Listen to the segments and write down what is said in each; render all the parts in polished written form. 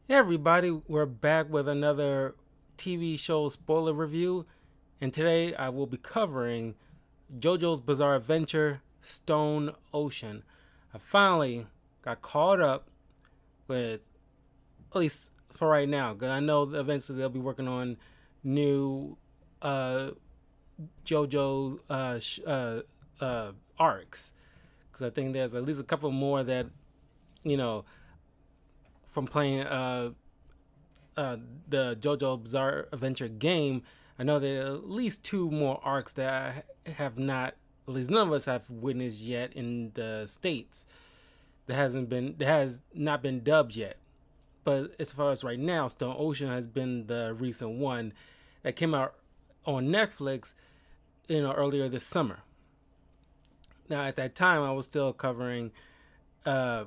Hey everybody, we're back with another TV show spoiler review, and today I will be covering JoJo's Bizarre Adventure Stone Ocean. I finally got caught up with, at least for right now, because I know that eventually they'll be working on new uh, JoJo arcs, because I think there's at least a couple more that, you know, from playing the JoJo Bizarre Adventure game, I know there are at least two more arcs that I have not, at least none of us have witnessed yet in the states. That has not been dubbed yet. But as far as right now, Stone Ocean has been the recent one that came out on Netflix, earlier this summer. Now at that time, I was still covering uh,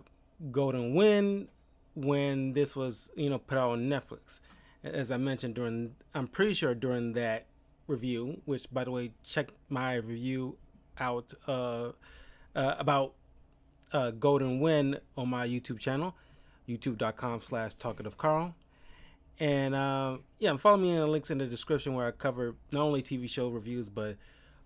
Golden Wind when this was put out on Netflix. As I mentioned I'm pretty sure during that review, which by the way, check my review out about Golden Wind on my YouTube channel, youtube.com/talkativecarl. And follow me in the links in the description where I cover not only TV show reviews but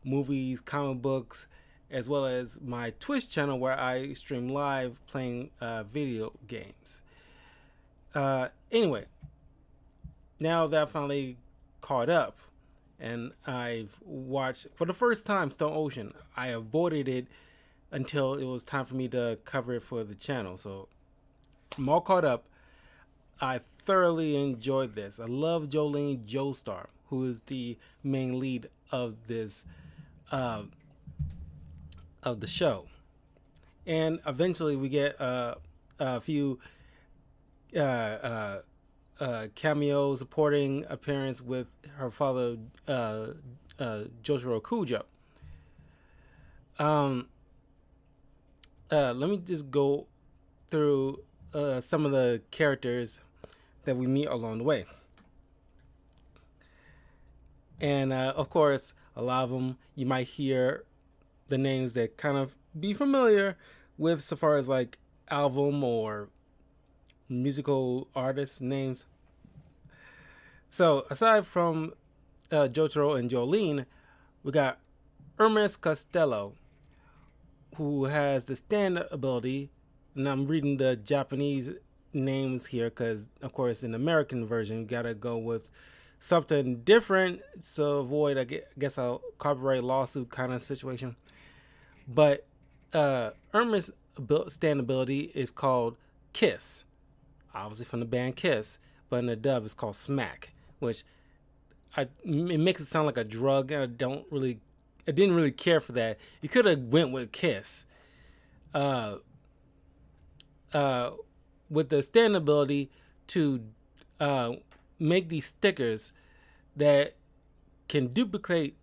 movies, comic books, as well as my Twitch channel where I stream live playing video games. Anyway, now that I finally caught up and I've watched for the first time Stone Ocean, I avoided it until it was time for me to cover it for the channel. So I'm all caught up. I thoroughly enjoyed this. I love Jolene Joestar, who is the main lead of this of the show, and eventually we get a few cameo supporting appearance with her father, Jojo Kujo. Let me just go through some of the characters that we meet along the way. And of course, a lot of them you might hear the names that kind of be familiar with, so far as like album or musical artist names. So aside from Jotaro and Jolene, we got Hermes Costello, who has the stand ability, and I'm reading the Japanese names here because, of course, in the American version, you gotta go with something different to avoid, I guess, a copyright lawsuit kind of situation. But Hermes' stand ability is called Kiss, obviously from the band Kiss, but in the dub it's called Smack, which it makes it sound like a drug, and I didn't really care for that. You could have went with Kiss. With the stand ability to make these stickers that can duplicate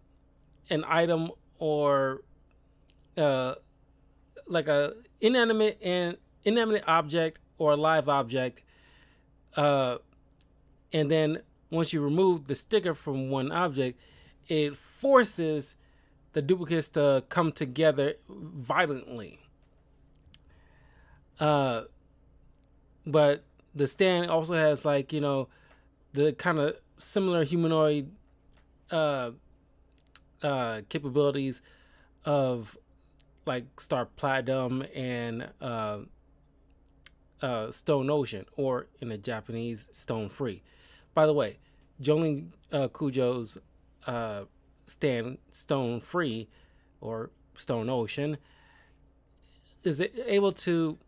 an item or like a inanimate object or a live object, and then once you remove the sticker from one object, it forces the duplicates to come together violently. But the stand also has the kind of similar humanoid capabilities of like Star Platinum and Stone Ocean, or in the Japanese, Stone Free. By the way, Jolene Kujo's stand Stone Free or Stone Ocean is able to,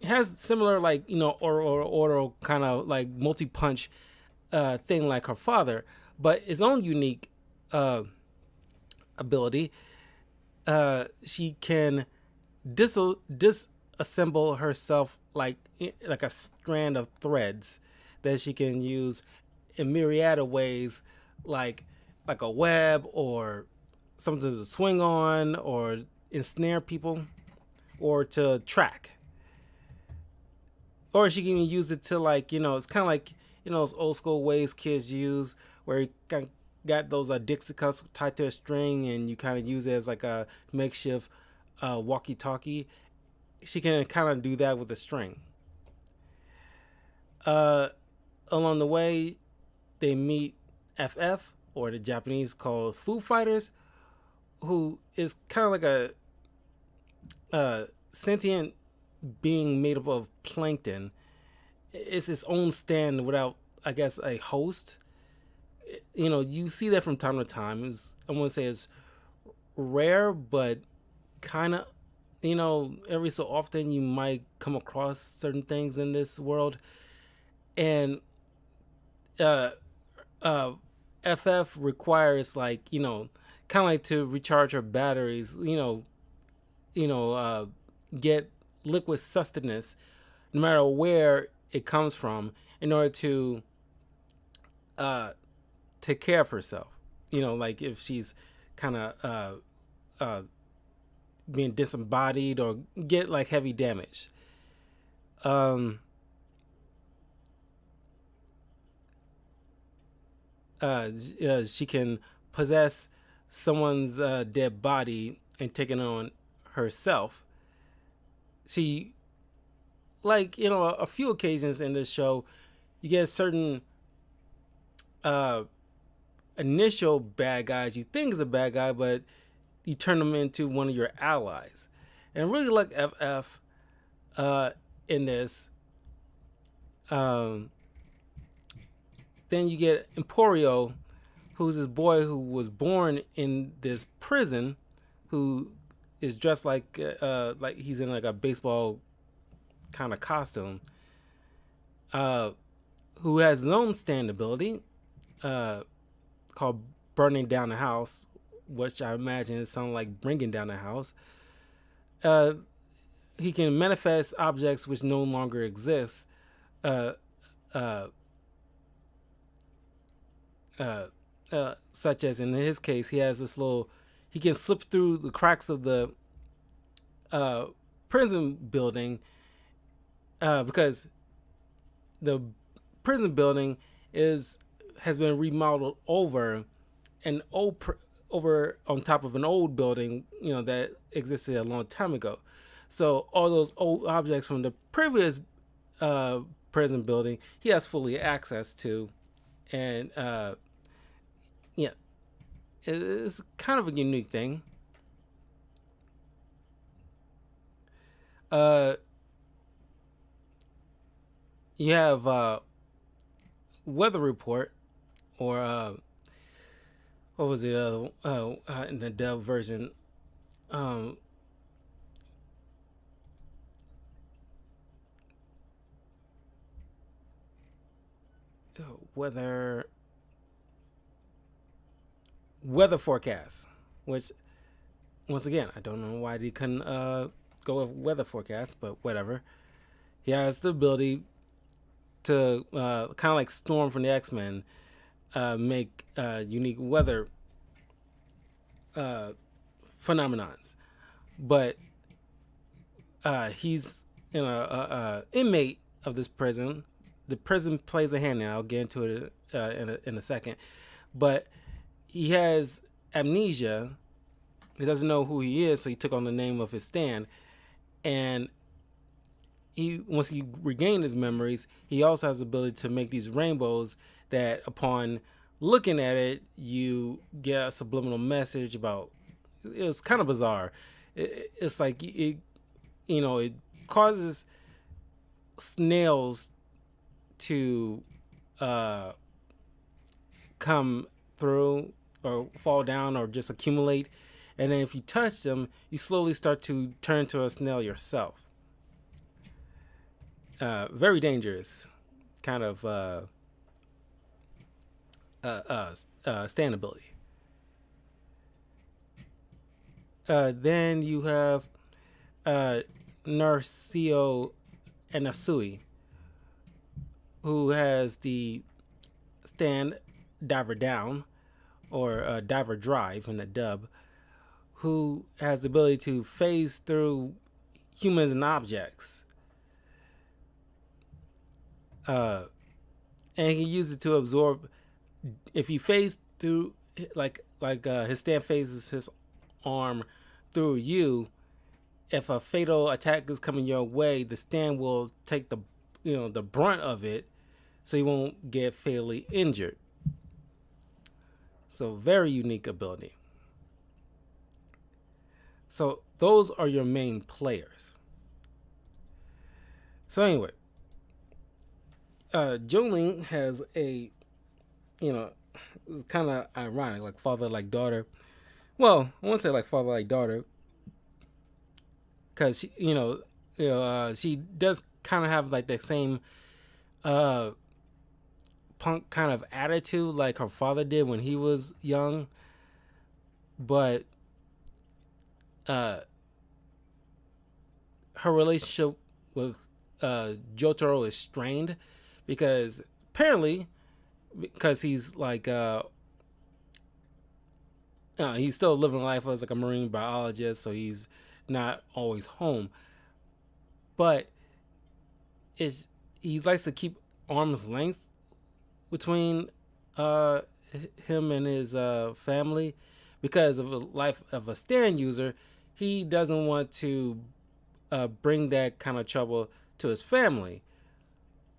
has similar Oro kind of like multi-punch thing like her father, but its own unique ability. She can disassemble herself like a strand of threads that she can use in myriad of ways, like a web or something to swing on or ensnare people or to track. Or she can use it to it's kind of like those old school ways kids use, where you got those Dixie cups tied to a string and you kind of use it as like a makeshift walkie-talkie. She can kind of do that with a string. along the way, they meet FF, or the Japanese called Foo Fighters, who is kind of like a sentient being made up of plankton. It's its own stand without, I guess, a host. You see that from time to time. I want to say it's rare, but kind of, every so often you might come across certain things in this world. And uh, uh, FF requires, like, kind of like to recharge her batteries, you know, uh, get liquid sustenance no matter where it comes from in order to uh, take care of herself. Like if she's kind of uh, being disembodied or get like heavy damage. Um, she can possess someone's dead body and take it on herself. She, like, a few occasions in this show, you get certain uh, initial bad guys you think is a bad guy, but you turn them into one of your allies. And I really like FF uh, in this. Um, then you get Emporio, who's this boy who was born in this prison, who is dressed like he's in like a baseball kind of costume, uh, who has his own stand ability, uh, called burning down the house, which I imagine is something like bringing down the house. Uh, he can manifest objects which no longer exist. Uh, uh, Such as in his case, he has this little. He can slip through the cracks of the uh, prison building, because the prison building is has been remodeled over an over on top of an old building, that existed a long time ago. So all those old objects from the previous uh, prison building, he has fully access to, and yeah, it's kind of a unique thing. Uh, you have weather report, or what was it? In the dub version, um, weather weather forecast, which, once again, I don't know why they couldn't go with weather forecast, but whatever. He has the ability to kind of like Storm from the X-Men, make unique weather uh, phenomenons. But he's inmate of this prison. The prison plays a hand now. I'll get into it in a second. But he has amnesia. He doesn't know who he is, so he took on the name of his stand. And once he regained his memories, he also has the ability to make these rainbows that, upon looking at it, you get a subliminal message about. It was kind of bizarre. It's like it causes snails to uh, come through or fall down or just accumulate, and then if you touch them, you slowly start to turn to a snail yourself. Very dangerous, kind of stand ability. Then you have uh, Narcio Anasui, who has the stand diver down, or diver drive in the dub, who has the ability to phase through humans and objects. Uh, and he can use it to absorb. If you phase through, like his stand phases his arm through you, if a fatal attack is coming your way, the stand will take the brunt of it, so he won't get fatally injured. So very unique ability. So those are your main players. So anyway, Jolene has a, you know, it's kind of ironic, like father like daughter. Well, I won't say like father like daughter, because she does kind of have like that same uh punk kind of attitude like her father did when he was young, but uh her relationship with Jotaro is strained because apparently because he's like he's still living life as like a marine biologist, so he's not always home. But is he likes to keep arm's length between uh, him and his family because of a life of a stand user. He doesn't want to bring that kind of trouble to his family.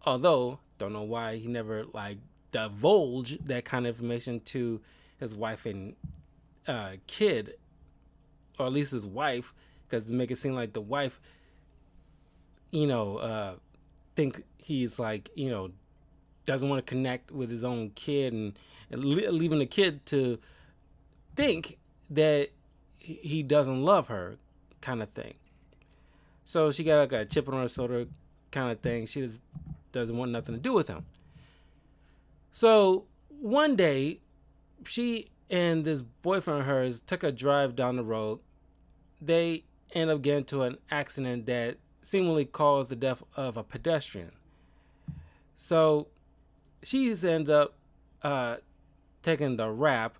Although, don't know why he never like divulged that kind of information to his wife and kid, or at least his wife, because to make it seem like the wife, you know, think he's like, doesn't want to connect with his own kid, and leaving the kid to think that he doesn't love her, kind of thing. So she got like a chip on her shoulder, kind of thing. She just doesn't want nothing to do with him. So one day, she and this boyfriend of hers took a drive down the road. They end up getting into an accident that seemingly caused the death of a pedestrian. So she ends up taking the rap.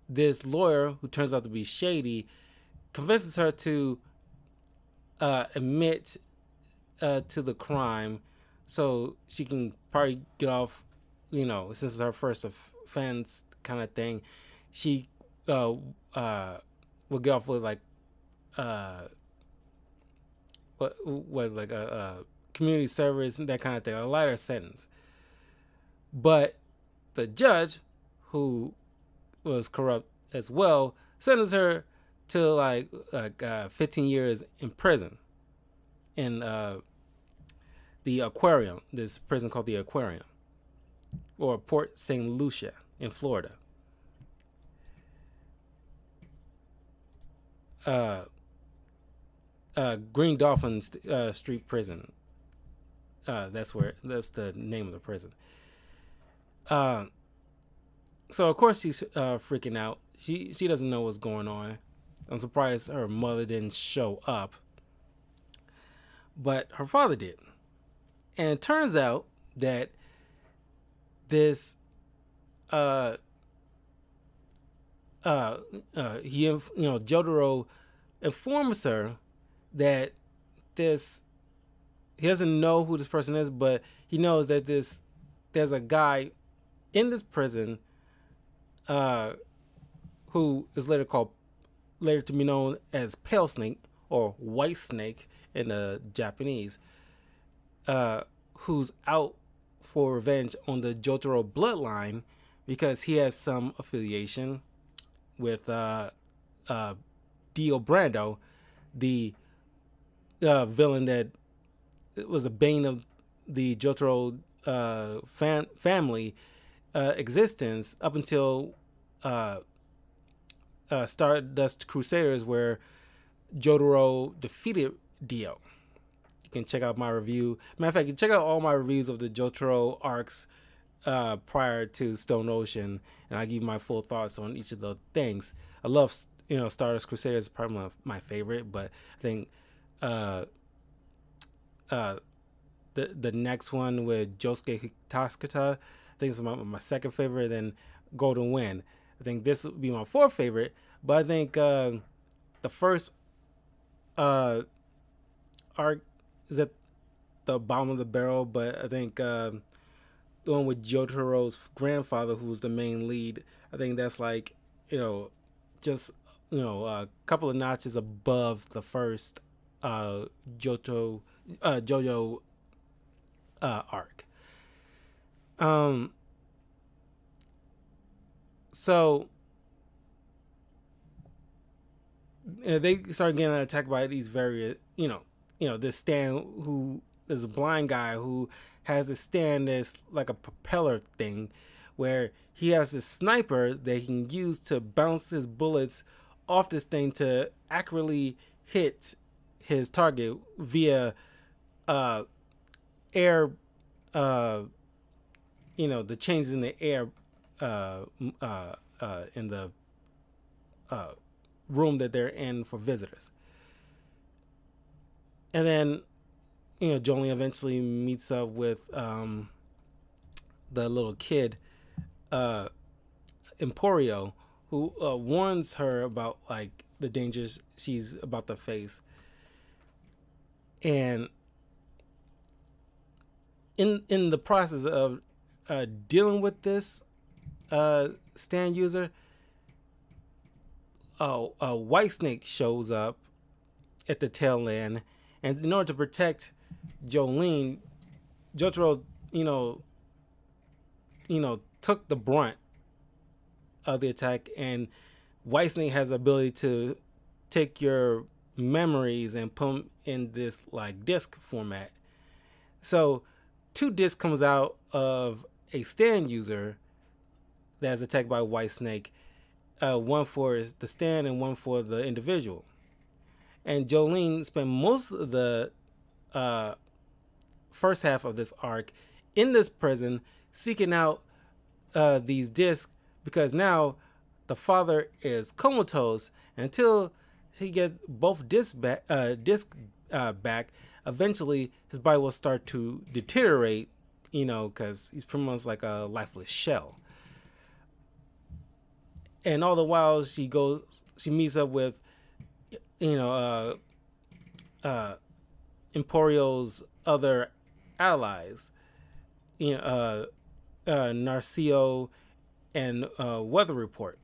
This lawyer, who turns out to be shady, convinces her to admit to the crime so she can probably get off, since it's her first offense kind of thing. She will get off with like what like a community service and that kind of thing, a lighter sentence. But the judge, who was corrupt as well, sentenced her to like 15 years in prison in the aquarium, this prison called the Aquarium, or Port St. Lucia in Florida. Uh, Green Dolphin Street Prison. That's the name of the prison. Uh, so of course she's freaking out. She doesn't know what's going on. I'm surprised her mother didn't show up, but her father did. And it turns out that this Jotaro informs her that this he doesn't know who this person is, but he knows that there's a guy in this prison who is later to be known as Pale Snake or White Snake in the Japanese, who's out for revenge on the Jotaro bloodline because he has some affiliation with Dio Brando, the villain that was a bane of the Jotaro family existence up until Stardust Crusaders, where Jotaro defeated Dio. You can check out my review. Matter of fact, you can check out all my reviews of the Jotaro arcs prior to Stone Ocean, and I give you my full thoughts on each of the things. I love, Stardust Crusaders is probably my favorite, but I think the next one with Josuke Taskata, I think it's my second favorite. Then Golden Wind, I think this would be my fourth favorite. But I think the first arc is at the bottom of the barrel, but I think the one with Jotaro's grandfather, who's the main lead, I think that's like, just a couple of notches above the first Jojo arc. Um, so they start getting attacked by these various, this Stan who is a blind guy who has this stand that's like a propeller thing, where he has this sniper that he can use to bounce his bullets off this thing to accurately hit his target via uh, air, uh, the changes in the air uh, in the uh, room that they're in for visitors. And then, Jolene eventually meets up with the little kid, uh, Emporio, who warns her about like the dangers she's about to face. And in the process of dealing with this stand user, White Snake shows up at the tail end, and in order to protect Jolene, Jotaro, took the brunt of the attack, and Whitesnake has the ability to take your memories and put them in this like disc format. So, two discs comes out of a stand user that is attacked by Whitesnake, one for the stand and one for the individual. And Jolene spent most of the uh, first half of this arc in this prison seeking out these discs, because now the father is comatose. Until he get both back, eventually his body will start to deteriorate, because he's pretty much like a lifeless shell. And all the while she meets up with, you know, Emporio's other allies, Narcio and Weather Report.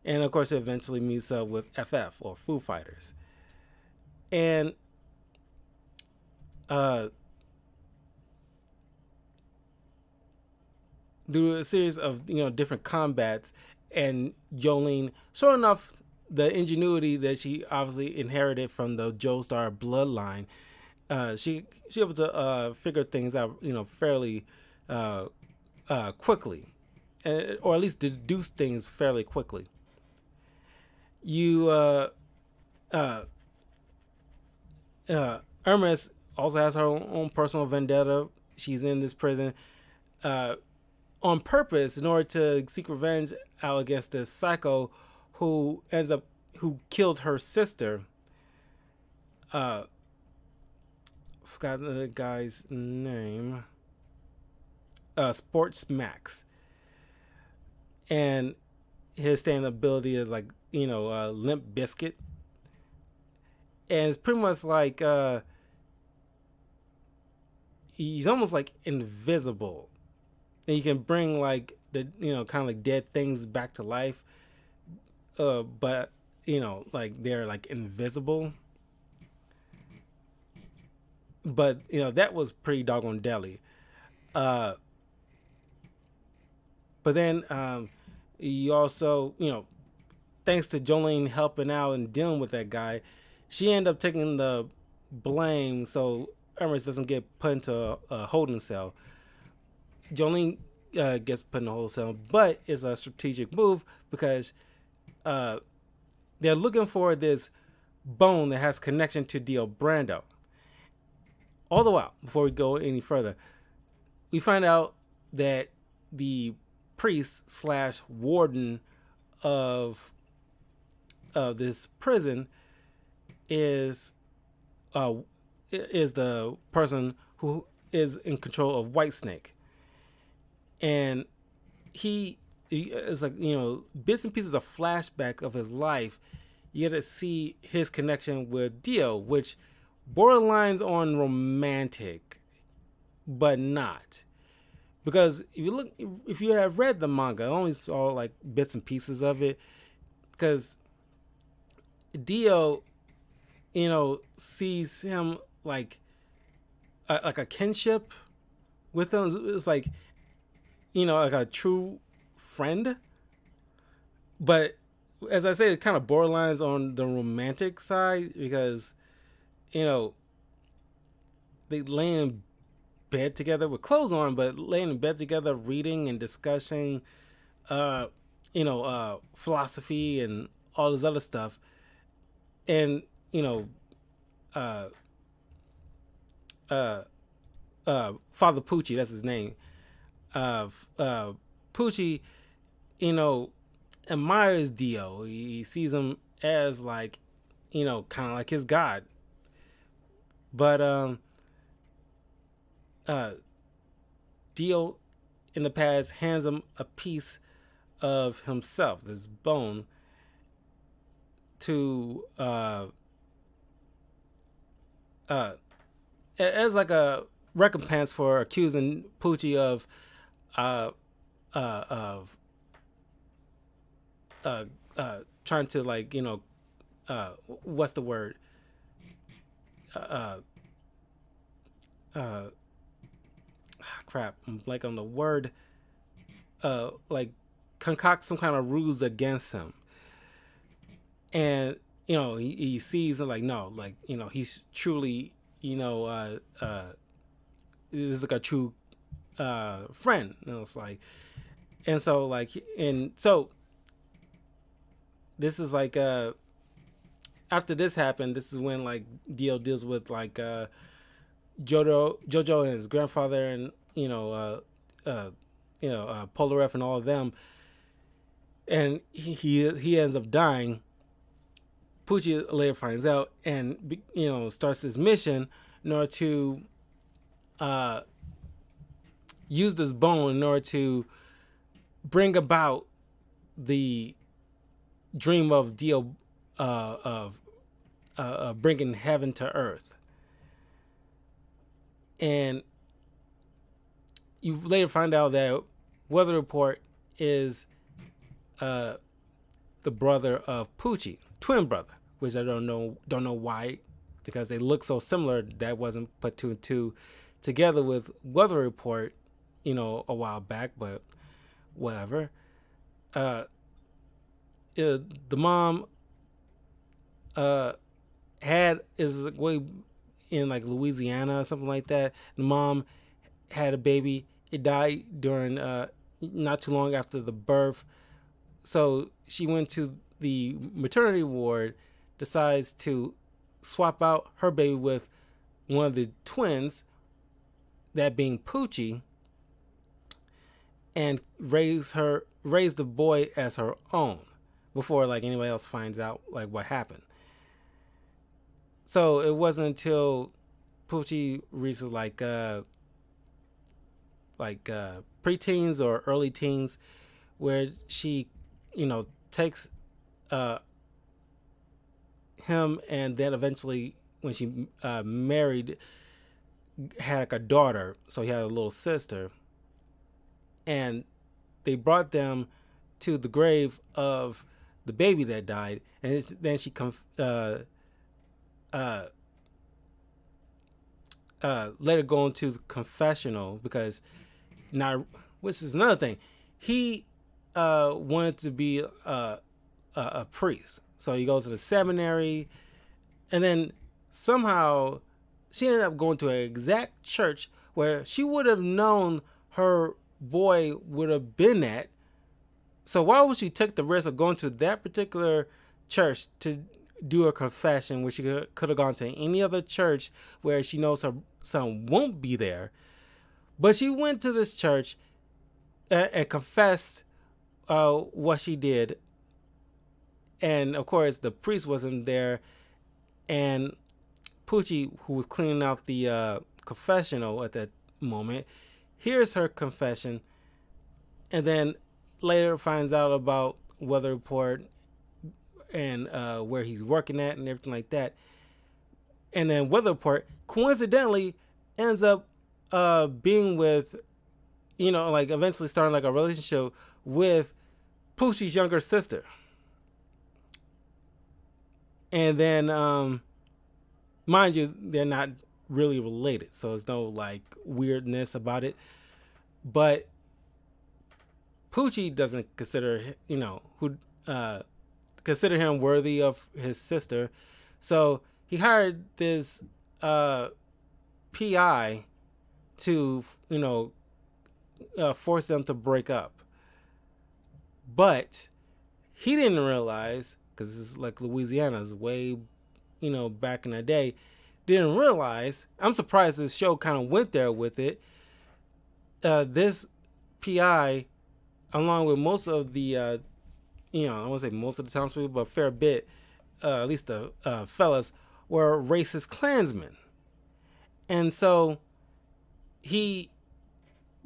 And of course, it eventually meets up with FF or Foo Fighters. And through a series of different combats, and Jolene, sure enough, the ingenuity that she obviously inherited from the Joestar bloodline, she able to figure things out, fairly quickly, or at least deduce things fairly quickly. You Hermes also has her own personal vendetta. She's in this prison on purpose in order to seek revenge out against this psycho who killed her sister. Forgot the guy's name. Sports Max. And his stand ability is like, Limp Biscuit. And it's pretty much like he's almost like invisible. And you can bring like the kind of like dead things back to life. But like they're like invisible. But that was pretty doggone deadly. But then you also, thanks to Jolene helping out and dealing with that guy, she ended up taking the blame so Hermes doesn't get put into a holding cell. Jolene gets put in a holding cell, but it's a strategic move because they're looking for this bone that has connection to Dio Brando. All the while, before we go any further, we find out that the priest / warden of this prison is the person who is in control of Whitesnake, and he is like bits and pieces of flashback of his life. You get to see his connection with Dio, which borderlines on romantic, but not. Because if you have read the manga, I only saw like bits and pieces of it. Because Dio, sees him like a kinship with him. It's like, like a true friend. But as I say, it kind of borderlines on the romantic side because you know they lay in bed together with clothes on, but laying in bed together, reading and discussing, uh, philosophy and all this other stuff, and you know, uh, uh, Father Poochie, that's his name. Poochie, you know, admires Dio. He sees him as like, kind of like his god. But uh, Dio in the past hands him a piece of himself, this bone, to uh, as like a recompense for accusing Poochie of uh, of trying to like what's the word uh, uh, crap, I'm like on the word, like concoct some kind of ruse against him. And he sees and like, no, like, he's truly, is like a true friend. And it's like, and so like, and so this is like after this happened, this is when like Dio deals with like Jojo and his grandfather, and Polareff and all of them, and he ends up dying. Poochie later finds out and starts this mission in order to uh, use this bone in order to bring about the dream of Dio of bringing heaven to earth. And you later find out that Weather Report is the brother of Poochie, twin brother, which I don't know why, because they look so similar. That wasn't put two and two together with Weather Report, a while back, but whatever. The mom is way in like Louisiana or something like that. The mom had a baby. It died during not too long after the birth. So she went to the maternity ward, decides to swap out her baby with one of the twins, that being Poochie, and raise the boy as her own before like anybody else finds out like what happened. So it wasn't until Poochie reaches like preteens or early teens where she takes him, and then eventually when she married, had like a daughter, so he had a little sister, and they brought them to the grave of the baby that died, and then she let her go into the confessional because now, which is another thing, he wanted to be a priest, so he goes to the seminary, and then somehow she ended up going to an exact church where she would have known her boy would have been at. So why would she take the risk of going to that particular church to do a confession, where she could have gone to any other church where she knows her son won't be there? But she went to this church and confessed what she did. And of course, the priest wasn't there. And Poochie, who was cleaning out the confessional at that moment, hears her confession, and then later finds out about Weather Report and where he's working at and everything like that. And then Weather Report coincidentally ends up being with, like eventually starting like a relationship with Poochie's younger sister. And then, mind you, they're not really related, so there's no like weirdness about it. But Poochie doesn't consider who uh, consider him worthy of his sister, so he hired this PI to force them to break up. But he didn't realize, because this is like Louisiana's way back in the day, didn't realize. I'm surprised this show kind of went there with it. This PI, along with most of the I won't say most of the townspeople, but a fair bit, at least the fellas, were racist Klansmen. And so he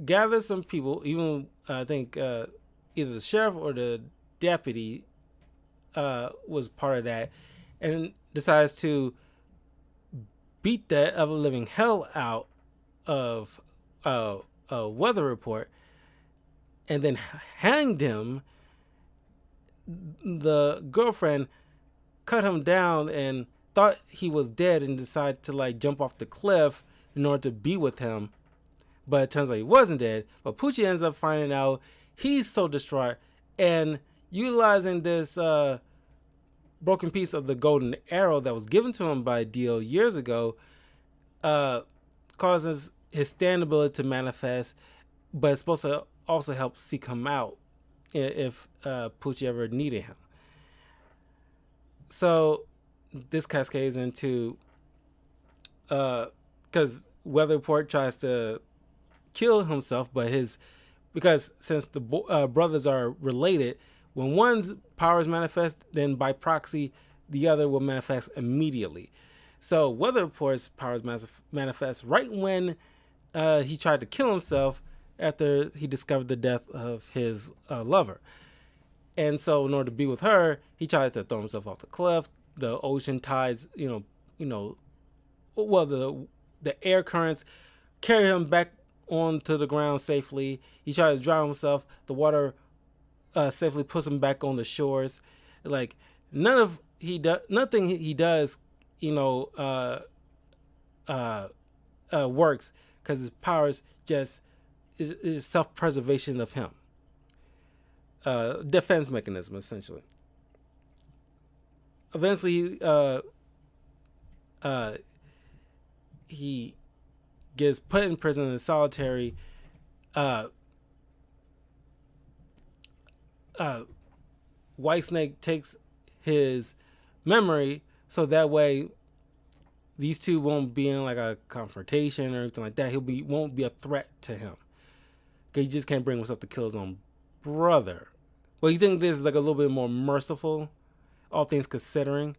gathered some people, even I think either the sheriff or the deputy was part of that, and decides to beat the ever living hell out of a weather report, and then hanged him. The girlfriend cut him down and thought he was dead, and decided to like jump off the cliff in order to be with him. But it turns out he wasn't dead. But Poochie ends up finding out. He's so distraught, and utilizing this broken piece of the golden arrow that was given to him by Dio years ago, causes his stand ability to manifest, but it's supposed to also help seek him out if Poochie ever needed him. So this cascades into because Weatherport tries to kill himself, but because since the brothers are related, when one's powers manifest, then by proxy the other will manifest immediately. So Weatherport's powers manifest right when he tried to kill himself after he discovered the death of his lover. And so in order to be with her, he tried to throw himself off the cliff. The ocean tides, the air currents carry him back onto the ground safely. He tries to drown himself. The water safely puts him back on the shores. Like nothing he does, works, because his powers just is self-preservation of him. Defense mechanism, essentially. Eventually, he gets put in prison in solitary. Whitesnake takes his memory, so that way these two won't be in like a confrontation or anything like that. Won't be a threat to him, because he just can't bring himself to kill his own brother. Well, you think this is like a little bit more merciful, all things considering.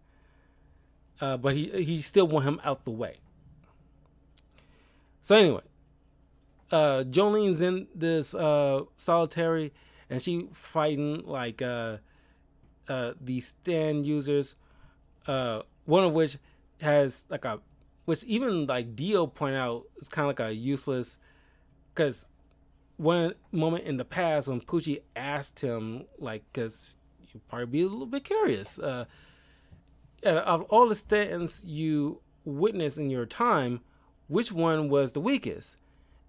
But he still want him out the way. So anyway, Jolene's in this solitary, and she fighting like these stand users. One of which has like which even like Dio pointed out is kind of like a useless, because one moment in the past when Poochie asked him, like, because you'd probably be a little bit curious, of all the stands you witnessed in your time, which one was the weakest?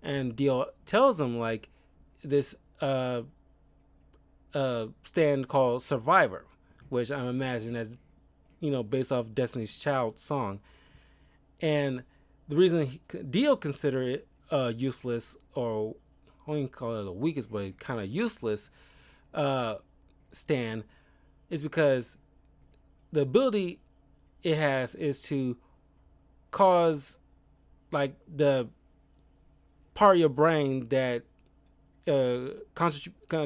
And Dio tells him like this stand called Survivor, which I imagine as based off Destiny's Child song. And the reason Dio considered it useless, or I wouldn't call it the weakest, but kind of useless stand, is because the ability it has is to cause like the part of your brain that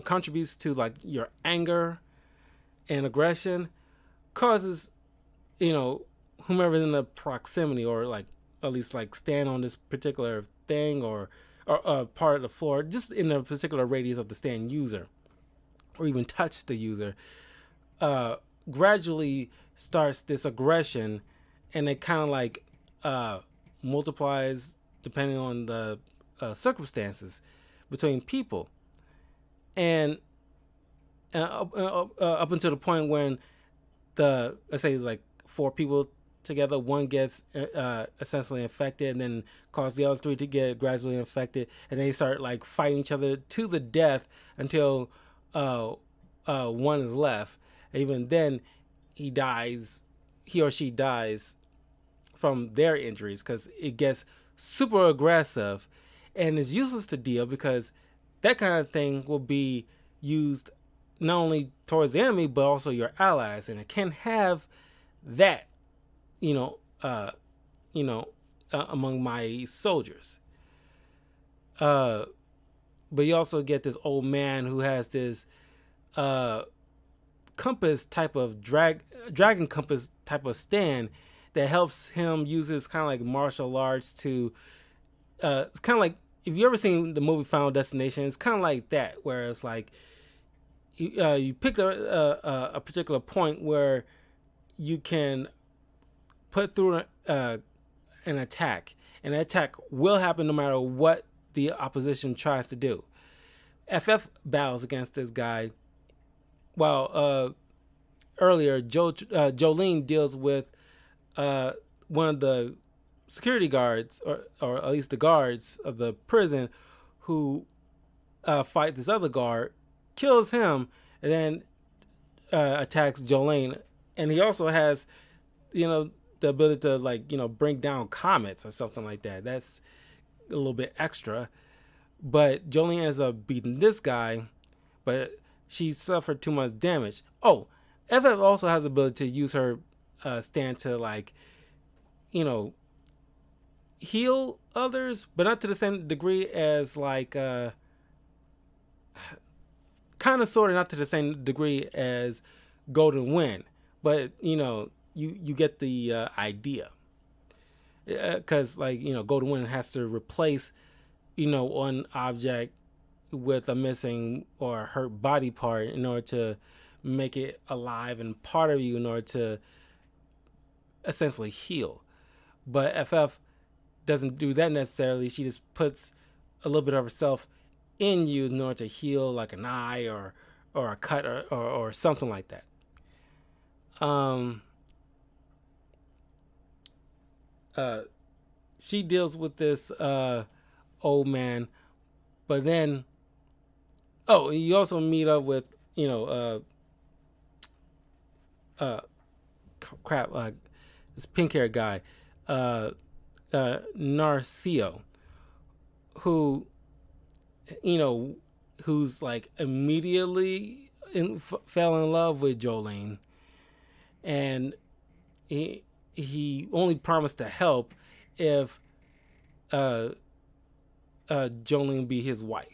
contributes to like your anger and aggression, causes whomever's in the proximity, or like at least like stand on this particular thing, or part of the floor, just in a particular radius of the stand user, or even touch the user, gradually starts this aggression, and it kind of like multiplies depending on the circumstances between people, and up until the point when let's say it's like 4 people together. One gets essentially infected, and then cause the other three to get gradually infected, and they start like fighting each other to the death until uh, one is left. Even then, he dies. He or she dies from their injuries because it gets super aggressive, and is useless to deal because that kind of thing will be used not only towards the enemy but also your allies, and it can have that, you know, you know, among my soldiers. Uh, but you also get this old man who has this uh, compass type of dragon compass type of stand that helps him use his kind of like martial arts to. It's kind of like if you ever seen the movie Final Destination, it's kind of like that, where it's like you pick a particular point where you can put through an attack, and that attack will happen no matter what the opposition tries to do. FF battles against this guy. While earlier, Jolene deals with one of the security guards, or at least the guards of the prison, who fight this other guard, kills him, and then attacks Jolene. And he also has, you know, the ability to like, you know, bring down comets or something like that. That's a little bit extra. But Jolene ends up beating this guy, but she suffered too much damage. Oh, FF also has the ability to use her stand to like, you know, heal others, but not to the same degree as like kind of sort of not to the same degree as Golden Wind, but you know, you get the idea. Because like, you know, Golden Wind has to replace, you know, one object with a missing or hurt body part in order to make it alive and part of you in order to essentially heal. But FF doesn't do that necessarily. She just puts a little bit of herself in you in order to heal, like an eye or a cut or something like that. Um, she deals with this old man, but then you also meet up with, you know, crap, this pink haired guy, Narcio, who, you know, who's like immediately fell in love with Jolene, and he only promised to help if Jolene be his wife.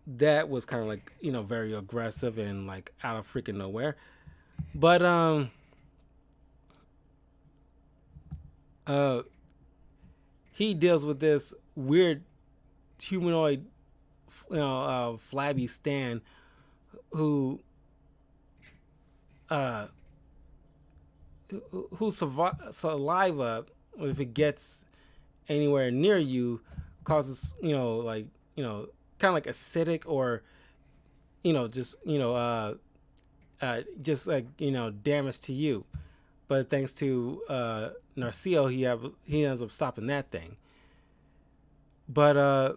That was kind of like, you know, very aggressive and like out of freaking nowhere. But he deals with this weird humanoid, you know, flabby Stan who whose saliva, if it gets anywhere near you, causes, you know, like, you know, kind of like acidic or, you know, just like, you know, damage to you. But thanks to Narcio, he ends up stopping that thing. But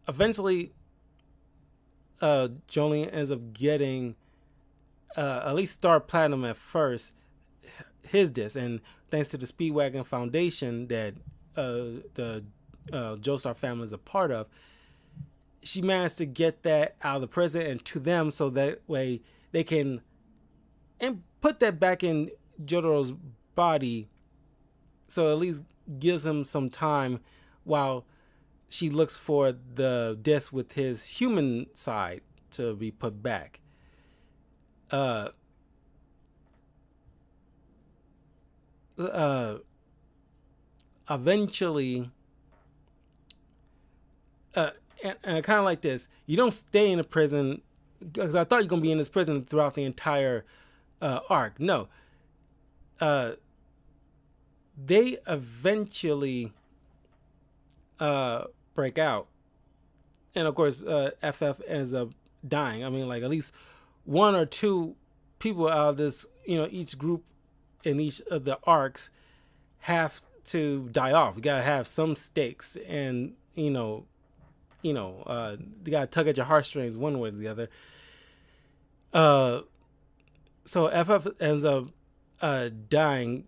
eventually, Jolene ends up getting at least Star Platinum at first, his disc, and thanks to the Speedwagon Foundation that the Joestar family is a part of, she managed to get that out of the prison and to them, so that way they can and put that back in Jotaro's body, so at least gives him some time while she looks for the disc with his human side to be put back. Eventually, and kind of like this, you don't stay in a prison, because I thought you're gonna be in this prison throughout the entire arc. No, they eventually break out, and of course, FF ends up dying. I mean, like at least one or two people out of this, each group in each of the arcs have to die off. You gotta have some stakes, and you gotta tug at your heartstrings one way or the other. Uh, so FF ends up dying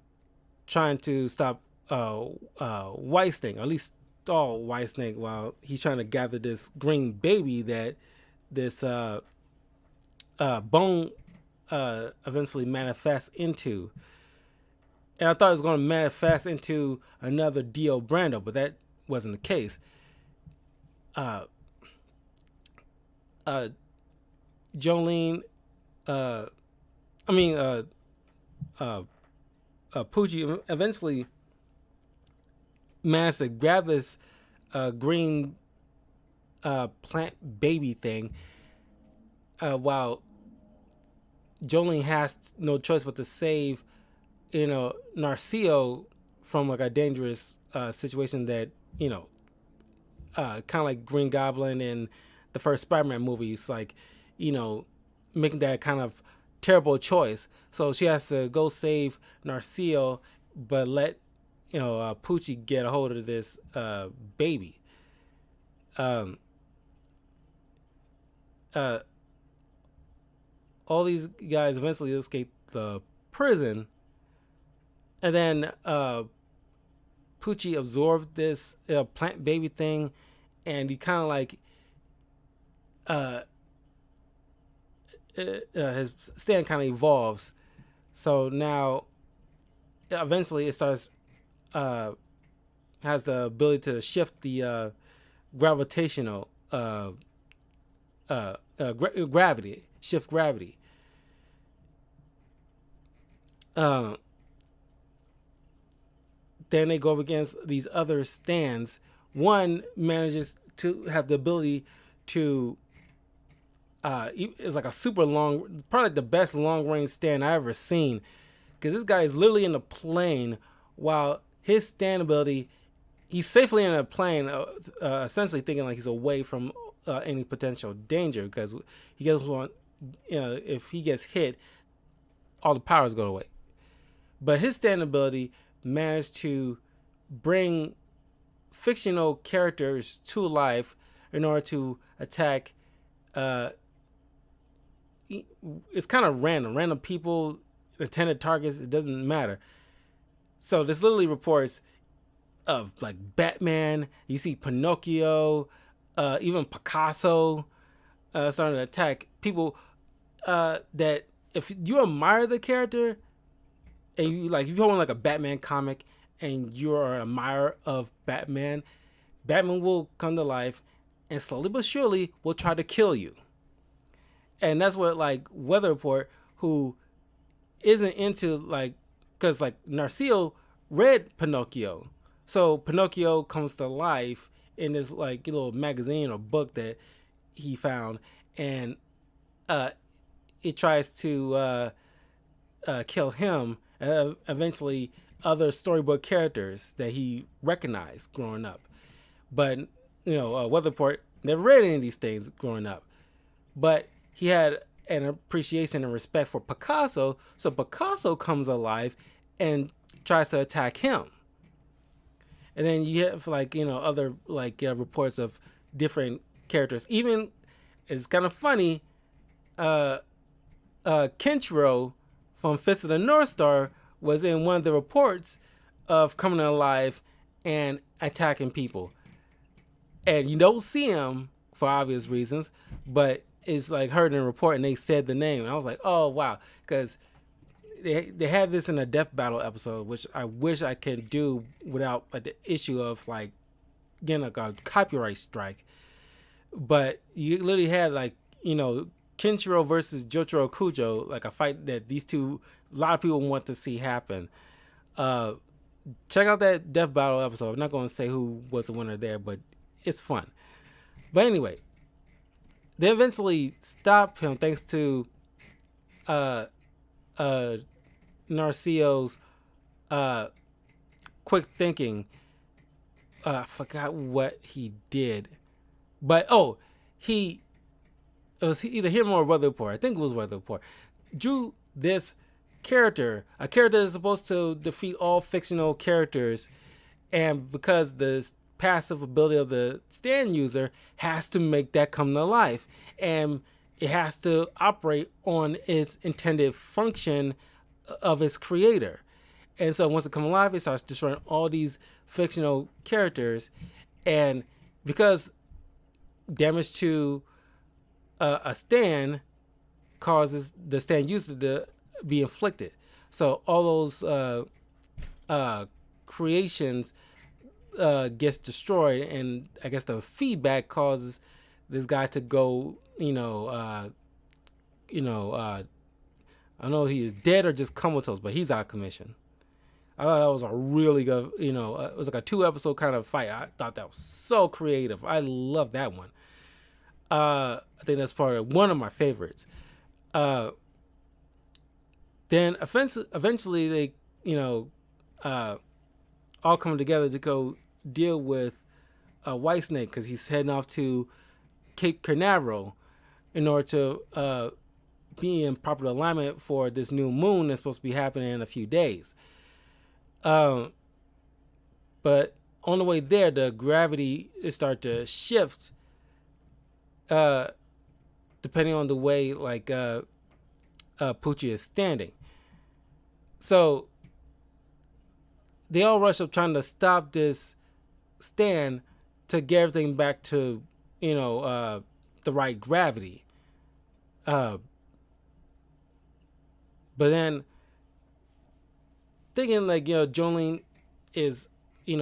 trying to stop White Snake, or at least stall White Snake while he's trying to gather this green baby that this Bone eventually manifests into. And I thought it was going to manifest into another Dio Brando, but that wasn't the case. Uh, uh, Jolene, uh, I mean, uh, Poochie eventually managed to grab this green plant baby thing, while Jolene has no choice but to save, Narcio from like a dangerous situation that, kind of like Green Goblin in the first Spider-Man movies, like, making that kind of terrible choice. So she has to go save Narcio, but let Poochie get a hold of this baby. Um, uh, all these guys eventually escape the prison, and then Poochie absorbed this plant baby thing, and he kind of like uh, his stand kind of evolves. So now, eventually, it starts has the ability to shift the gravitational gravity, shift gravity. Uh, then they go up against these other stands. One manages to have the ability to it's like a super long, probably the best long range stand I ever seen, because this guy is literally in a plane while his stand ability, he's safely in a plane, essentially thinking like he's away from any potential danger, because he doesn't want, if he gets hit, all the powers go away. But his stand ability managed to bring fictional characters to life in order to attack. It's kind of random people, intended targets. It doesn't matter. So this literally reports of like Batman. You see Pinocchio, even Picasso, starting to attack people that if you admire the character, and you like, if you hold like a Batman comic and you're an admirer of Batman, Batman will come to life and slowly but surely will try to kill you. And that's what like Weather Report, who isn't into like, because like Narcio read Pinocchio, so Pinocchio comes to life in this like little magazine or book that he found, and it tries to kill him, and eventually other storybook characters that he recognized growing up. But Weatherport never read any of these things growing up, but he had an appreciation and respect for Picasso, so Picasso comes alive and tries to attack him. And then you have like other like reports of different characters. Even it's kind of funny. Kenshiro from Fist of the North Star was in one of the reports of coming alive and attacking people. And you don't see him for obvious reasons, but it's like heard in a report and they said the name. And I was like, oh, wow. Because they had this in a Death Battle episode, which I wish I could do without like the issue of like getting like a copyright strike. But you literally had like, Kenshiro versus Jotaro Kujo, like a fight that these two, a lot of people want to see happen. Check out that Death Battle episode. I'm not going to say who was the winner there, but it's fun. But anyway, they eventually stop him thanks to Narcio's quick thinking. I forgot what he did, but he it was either him or Weather Report. I think it was Weather Report. Drew this character, a character that's supposed to defeat all fictional characters, and because the passive ability of the stand user has to make that come to life, and it has to operate on its intended function of its creator. And so once it comes alive, it starts destroying all these fictional characters, and because damage to a stand causes the stand user to be inflicted. So all those creations gets destroyed, and I guess the feedback causes this guy to go, I don't know if he is dead or just comatose, but he's out of commission. I thought that was a really good, it was like a 2-episode kind of fight. I thought that was so creative. I love that one. I think that's probably one of my favorites. Then eventually they, all come together to go deal with Whitesnake, because he's heading off to Cape Canaveral in order to be in proper alignment for this new moon that's supposed to be happening in a few days. But on the way there, the gravity is start to shift, depending on the way Poochie is standing. So they all rush up trying to stop this stand to get everything back to the right gravity. But then thinking Jolene is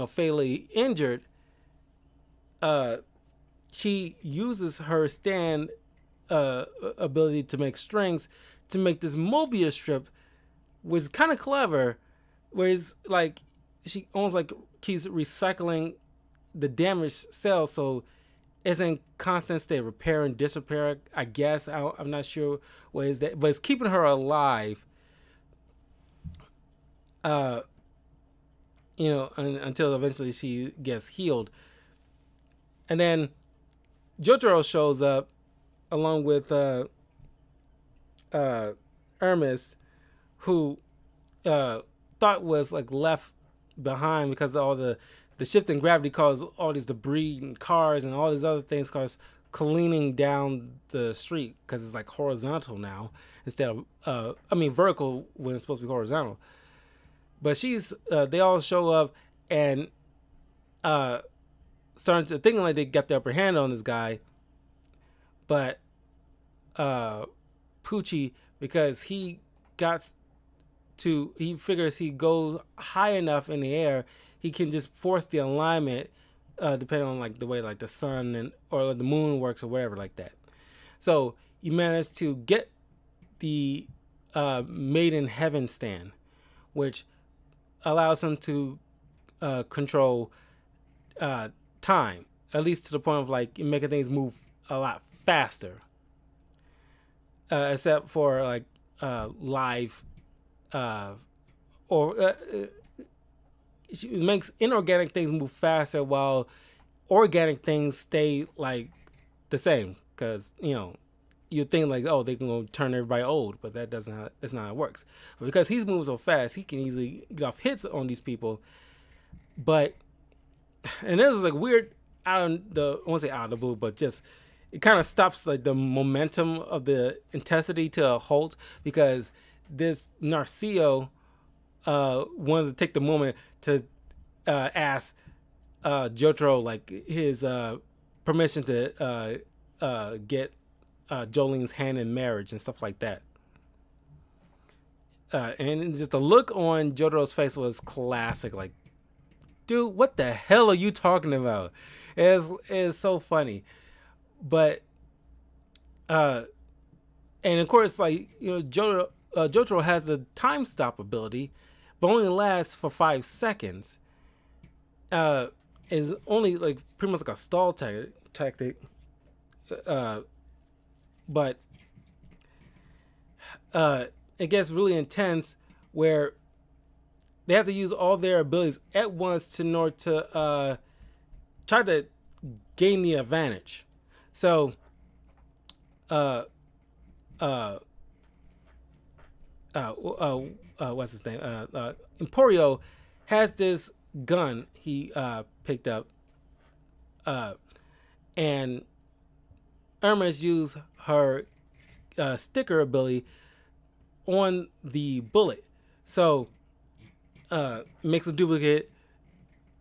fatally injured, she uses her stand ability to make strings to make this Mobius strip, which is kind of clever, where it's like she almost keeps recycling the damaged cells, so it's in constant state of repair and disrepair, I guess. I'm not sure what is that, but it's keeping her alive, until eventually she gets healed. And then Jojo shows up along with Hermes, who thought was left behind because of all the shift in gravity caused all these debris and cars and all these other things cause careening down the street, because it's horizontal now instead of vertical when it's supposed to be horizontal. But they all show up and starting to thinking they got the upper hand on this guy, but Poochie, because he figures he goes high enough in the air, he can just force the alignment, depending on the way the sun or the moon works or whatever like that. So you manage to get the Made in Heaven stand, which allows him to control time, at least to the point of making things move a lot faster. Except for live, it makes inorganic things move faster while organic things stay the same. Because you think they can go turn everybody old, but that's not how it works. But because he's moving so fast, he can easily get off hits on these people. And it was weird I won't say out of the blue, but just it kind of stops the momentum of the intensity to a halt, because this Narcio wanted to take the moment to ask Jojo his permission to get Jolene's hand in marriage and stuff like that. And just the look on Jojo's face was classic. Dude, what the hell are you talking about? It's so funny. But and of course Jojo has the time stop ability, but only lasts for 5 seconds. Is only pretty much a stall tactic. But it gets really intense where they have to use all their abilities at once in order to try to gain the advantage. So uh uh what's his name? Emporio has this gun he picked up, uh, and Irma's used her sticker ability on the bullet, so makes a duplicate.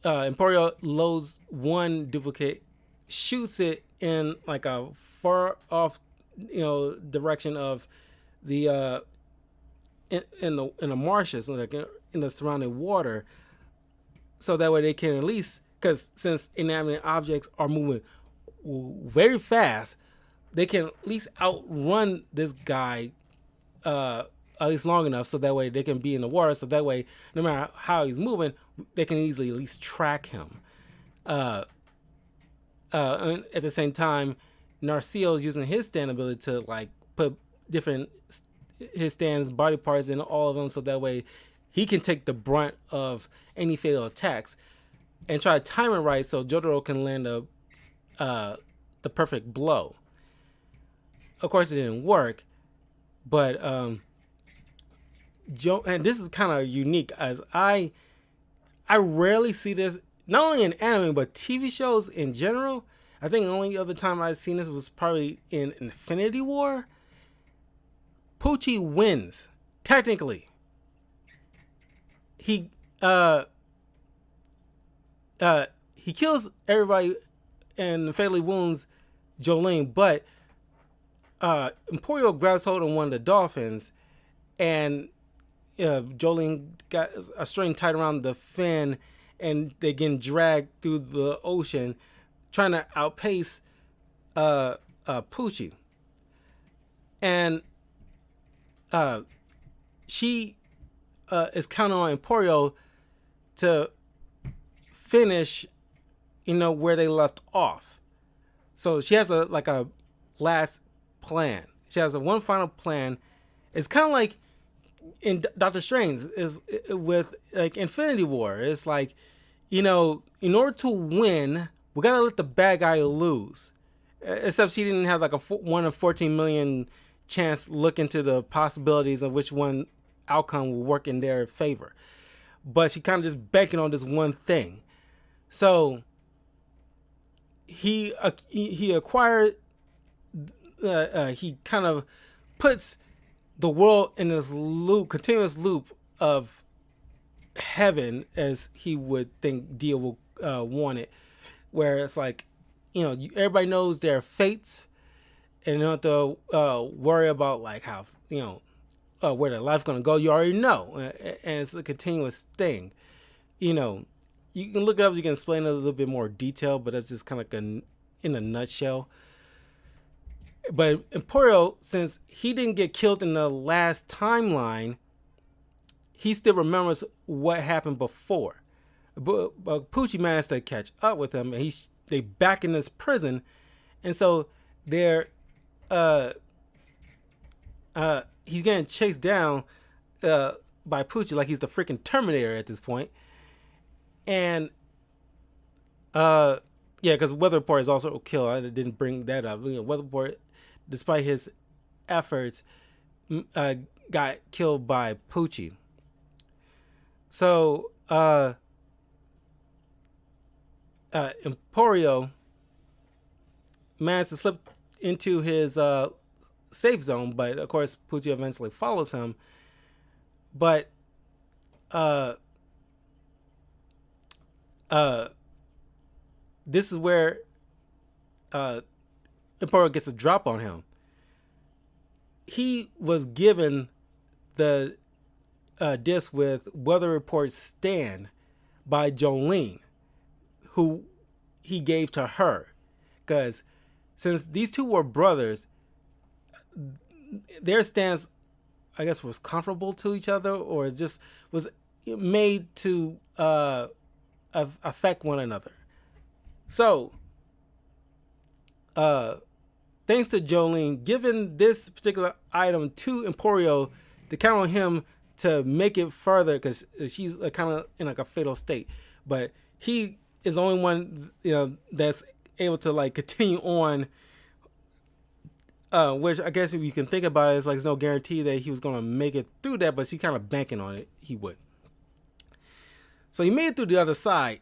Emporio loads one duplicate, shoots it in like a far off, direction of the in the marshes, like in the surrounding water, so that way they can at least, because since inanimate objects are moving very fast, they can at least outrun this guy at least long enough, so that way they can be in the water. So that way, no matter how he's moving, they can easily at least track him. And at the same time, Narcio's using his stand ability to like put different his stand's body parts in all of them, so that way he can take the brunt of any fatal attacks and try to time it right so Jojo can land the perfect blow. Of course, it didn't work, but and this is kind of unique, as I rarely see this, not only in anime but TV shows in general. I think the only other time I've seen this was probably in Infinity War. Pucci wins technically. He kills everybody and fatally wounds Jolene, but Emporio grabs hold of one of the dolphins, and Jolene got a string tied around the fin, and they get dragged through the ocean, trying to outpace Pucci. And she is counting on Emporio to finish, where they left off. So she has a last plan. She has one final plan. It's kind of like in Doctor Strange is with like Infinity War. It's like, in order to win, we gotta let the bad guy lose. Except she didn't have like a 1 in 14 million chance look into the possibilities of which one outcome will work in their favor. But she kind of just banking on this one thing. So he acquired. He kind of puts the world in this continuous loop of heaven, as he would think Dio will want it, where it's like, everybody knows their fates, and you don't have to worry about like how where their life's gonna go. You already know, and it's a continuous thing. You can look it up. You can explain it a little bit more detail, but that's just kind of like in a nutshell. But Emporio, since he didn't get killed in the last timeline, he still remembers what happened before. But Pucci managed to catch up with him, and they back in this prison, and so they're he's getting chased down by Pucci like he's the freaking Terminator at this point. And yeah, because Weather Report is also killed. I didn't bring that up. Weather Report, despite his efforts, got killed by Pucci. So Emporio managed to slip into his safe zone, but of course Pucci eventually follows him. But this is where Emporio gets a drop on him. He was given the disc with Weather Report stand by Jolene, who he gave to her, because since these two were brothers, their stance, I guess, was comparable to each other, or just was made to affect one another. So, thanks to Jolene giving this particular item to Emporio to count on him to make it further, because she's kind of in like a fatal state. But he is the only one, that's able to like continue on Which I guess if you can think about it, it's like there's no guarantee that he was going to make it through that, but he kind of banking on it he would. So he made it through the other side.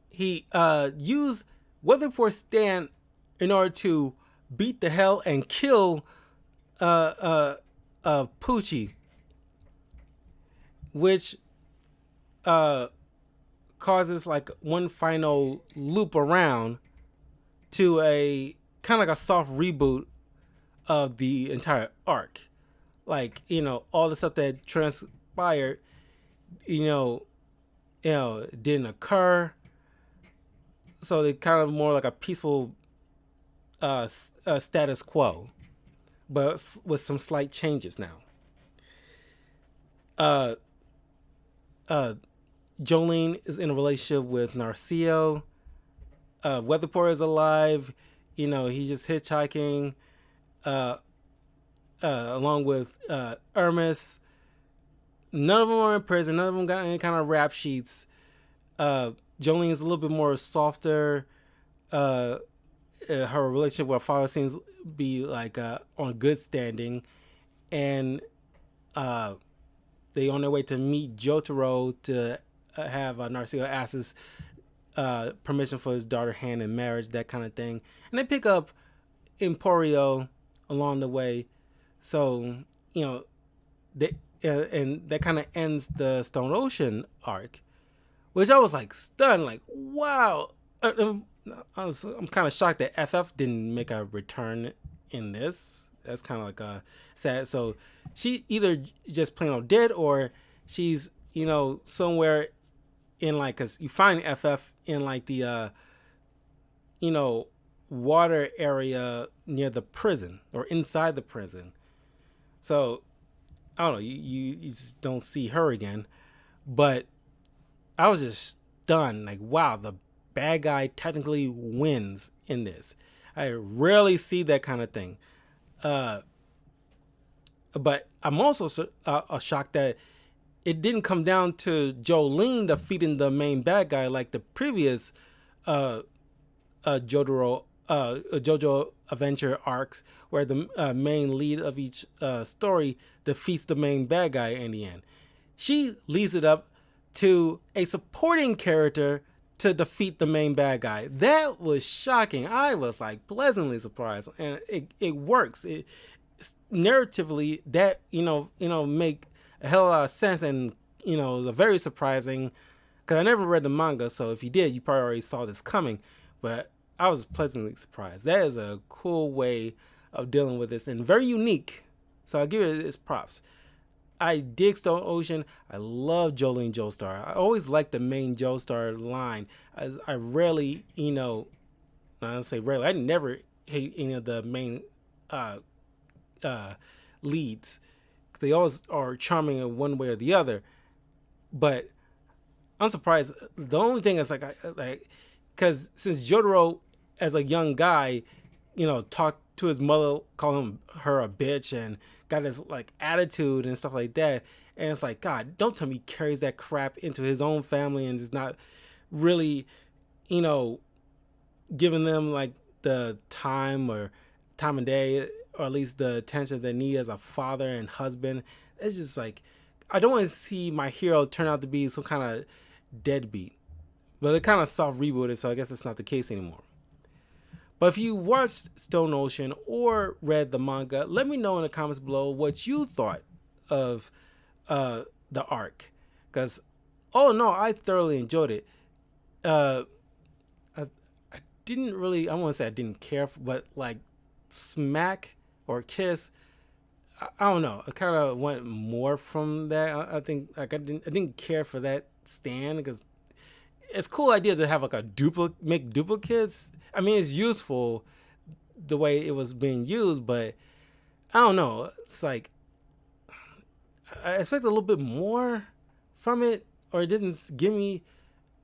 He used Weatherport Stan in order to beat the hell and kill Poochie, which causes like one final loop around to a kind of like a soft reboot of the entire arc. Like, all the stuff that transpired, didn't occur. So they kind of more like a peaceful status quo, but with some slight changes now. Jolene is in a relationship with Narcio. Weatherport is alive. He's just hitchhiking along with Hermes. None of them are in prison. None of them got any kind of rap sheets. Jolene is a little bit more softer. Her relationship with her father seems to be like on good standing, and they on their way to meet Jotaro to have Narcio ask his permission for his daughter hand in marriage, that kind of thing, and they pick up Emporio along the way. So they and that kind of ends the Stone Ocean arc, which I was like stunned, like wow. I'm kind of shocked that FF didn't make a return in this. That's kind of like a sad. So she either just plain old dead, or she's somewhere in like, cause you find FF in like the water area near the prison or inside the prison. So I don't know. You just don't see her again. But I was just stunned. Like, wow, the bad guy technically wins in this. I rarely see that kind of thing. But I'm also shocked that it didn't come down to Jolene defeating the main bad guy like the previous Jojo adventure arcs, where the main lead of each story defeats the main bad guy in the end. She leaves it up to a supporting character to defeat the main bad guy. That was shocking. I was like pleasantly surprised, and it works. It narratively, that make a hell of a lot of sense, and it was a very surprising, because I never read the manga, so if you did, you probably already saw this coming. But I was pleasantly surprised. That is a cool way of dealing with this, and very unique. So I'll give it its props. I dig Stone Ocean. I love Jolene Joestar. I always liked the main Joestar line. I rarely, I don't say rarely, I never hate any of the main leads. They always are charming in one way or the other. But I'm surprised. The only thing is because since Jotaro, as a young guy, talked to his mother, calling her a bitch, and got his like attitude and stuff like that. And it's like, God, don't tell me he carries that crap into his own family and is not really, giving them like the time of day, or at least the attention they need as a father and husband. It's just like, I don't want to see my hero turn out to be some kind of deadbeat. But it kind of soft rebooted, so I guess it's not the case anymore. But if you watched Stone Ocean or read the manga, let me know in the comments below what you thought of the arc. Because, oh no, I thoroughly enjoyed it. I didn't really, I won't say I didn't care, but like smack or kiss, I don't know. I kind of went more from that. I think like I didn't care for that stand, because it's a cool idea to have like make duplicates. I mean, it's useful the way it was being used, but I don't know. It's like I expected a little bit more from it, or it didn't give me,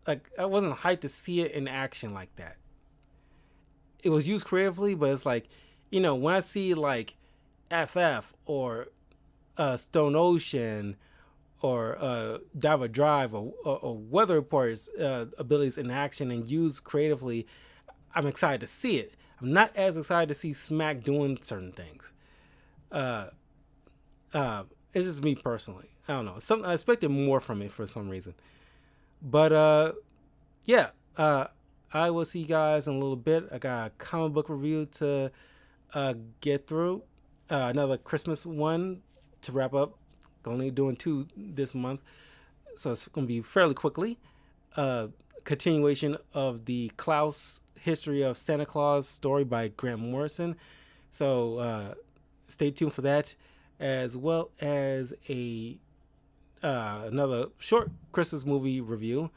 like, I wasn't hyped to see it in action like that. It was used creatively, but it's like, when I see like FF or Stone Ocean or Diver Drive or Weather Report's abilities in action and used creatively, I'm excited to see it. I'm not as excited to see Smack doing certain things. Uh, it's just me personally. I don't know. I expected more from it for some reason. But yeah, I will see you guys in a little bit. I got a comic book review to get through. Another Christmas one to wrap up. Only doing 2 this month, so it's going to be fairly quickly. Continuation of the Klaus History of Santa Claus story by Grant Morrison. So stay tuned for that, as well as a another short Christmas movie review.